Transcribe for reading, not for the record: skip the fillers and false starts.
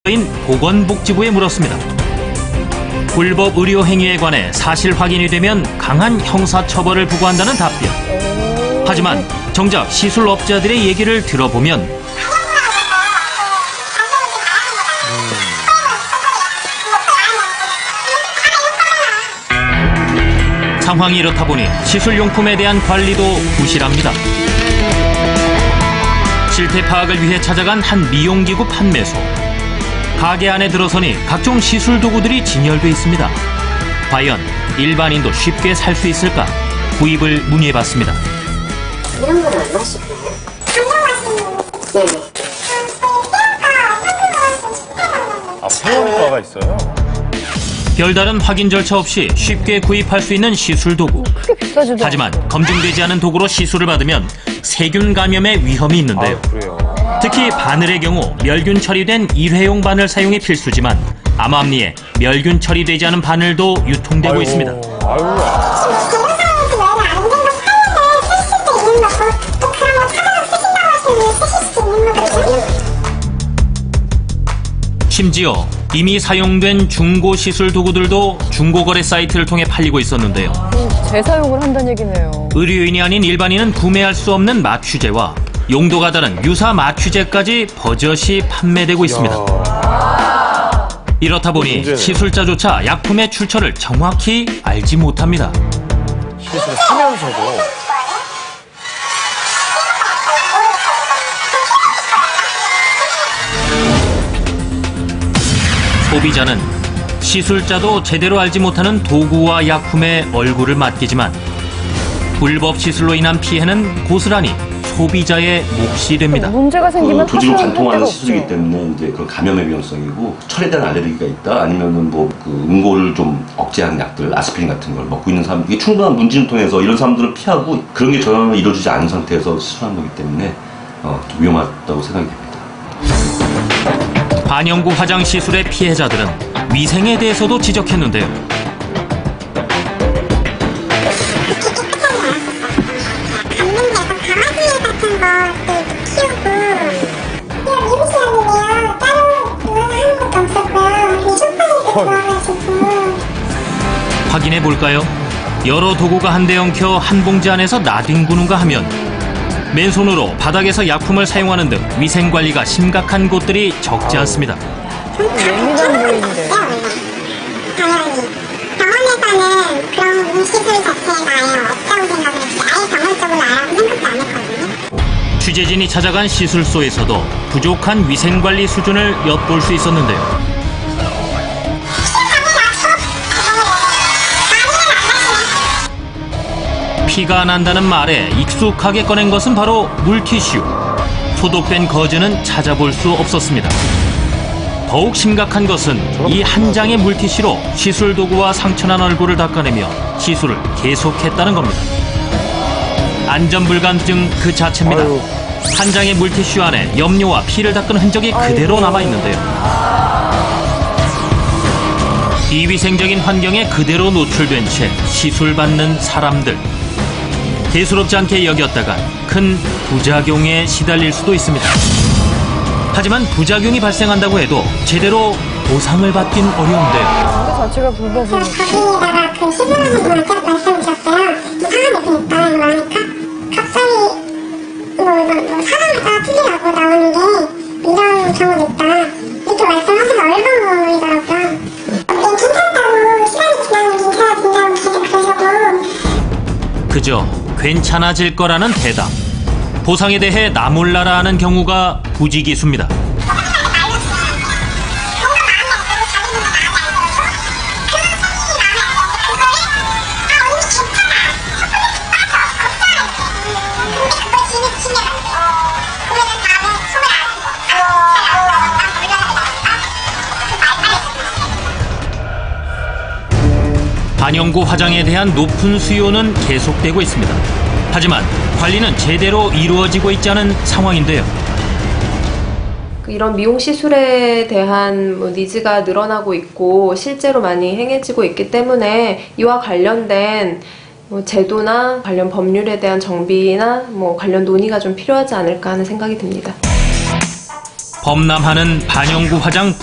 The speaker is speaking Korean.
인 보건복지부에 물었습니다. 불법 의료 행위에 관해 사실 확인이 되면 강한 형사처벌을 부과한다는 답변. 하지만 정작 시술업자들의 얘기를 들어보면 상황이 이렇다 보니 시술용품에 대한 관리도 부실합니다. 실태 파악을 위해 찾아간 한 미용기구 판매소. 가게 안에 들어서니 각종 시술 도구들이 진열돼 있습니다. 과연 일반인도 쉽게 살 수 있을까? 구입을 문의해봤습니다. 이런 건 얼마씩 해요? 네네. 회원가가 있어요? 별다른 확인 절차 없이 쉽게 구입할 수 있는 시술 도구. 하지만 검증되지 않은 도구로 시술을 받으면 세균 감염의 위험이 있는데요. 그래요? 특히 바늘의 경우 멸균 처리된 일회용 바늘 사용이 필수지만 암암리에 멸균 처리되지 않은 바늘도 유통되고 있습니다. 심지어 이미 사용된 중고 시술 도구들도 중고거래 사이트를 통해 팔리고 있었는데요. 재사용을 한다는 얘기네요. 의료인이 아닌 일반인은 구매할 수 없는 마취제와 용도가 다른 유사 마취제까지 버젓이 판매되고 있습니다. 이렇다 보니 문제네. 시술자조차 약품의 출처를 정확히 알지 못합니다. 시술을 하면서도 소비자는 시술자도 제대로 알지 못하는 도구와 약품에 얼굴을 맡기지만 불법 시술로 인한 피해는 고스란히 소비자의 몫이 됩니다. 문제가 생기면 조직을 관통하는 데가 시술이기 없죠. 때문에 이제 그 감염의 위험성이고 철에 대한 알레르기가 있다 아니면은 뭐 그 응고를 좀 억제하는 약들 아스피린 같은 걸 먹고 있는 사람 이게 충분한 문진을 통해서 이런 사람들은 피하고 그런 게 전혀 이루어지지 않은 상태에서 시술하는 거기 때문에 위험하다고 생각이 됩니다. 반영구 화장 시술의 피해자들은 위생에 대해서도 지적했는데요. 확인해 볼까요? 여러 도구가 한데 엉켜 한 봉지 안에서 나뒹구는가 하면 맨손으로 바닥에서 약품을 사용하는 등 위생 관리가 심각한 곳들이 적지 않습니다. 예민한 부위인데. 병원에서는 그런 시술 자체가 아예 없다고 생각을 했어요. 아예 병원적으로 알아본 생각도 안 했거든요. 취재진이 찾아간 시술소에서도 부족한 위생 관리 수준을 엿볼 수 있었는데요. 피가 난다는 말에 익숙하게 꺼낸 것은 바로 물티슈. 소독된 거즈는 찾아볼 수 없었습니다. 더욱 심각한 것은 이 한 장의 물티슈로 시술 도구와 상처난 얼굴을 닦아내며 시술을 계속했다는 겁니다. 안전불감증 그 자체입니다. 한 장의 물티슈 안에 염료와 피를 닦은 흔적이 그대로 남아있는데요. 비위생적인 환경에 그대로 노출된 채 시술받는 사람들. 대수롭지 않게 여겼다가 큰 부작용에 시달릴 수도 있습니다. 하지만 부작용이 발생한다고 해도 제대로 보상을 받긴 어려운데요. 그 자체가 불법이니까. 거기다가 그 시술하는 분한테 말씀드렸어요. 이상한 애기니까 이거 하니까 갑자기 사람마다 틀리라고 나오는 게 이런 경우도 있다. 이렇게 말씀하셔서 얼버무리더라고요. 괜찮다고 시간이 지나면 괜찮아진다고 계속 그러셔도 그저 괜찮아질 거라는 대답. 보상에 대해 나 몰라라 하는 경우가 부지기수입니다. 반영구 화장에 대한 높은 수요는 계속되고 있습니다. 하지만 관리는 제대로 이루어지고 있지 않은 상황인데요. 이런 미용 시술에 대한 니즈가 늘어나고 있고 실제로 많이 행해지고 있기 때문에 이와 관련된 제도나 관련 법률에 대한 정비나 관련 논의가 좀 필요하지 않을까 하는 생각이 듭니다. 범람하는 반영구 화장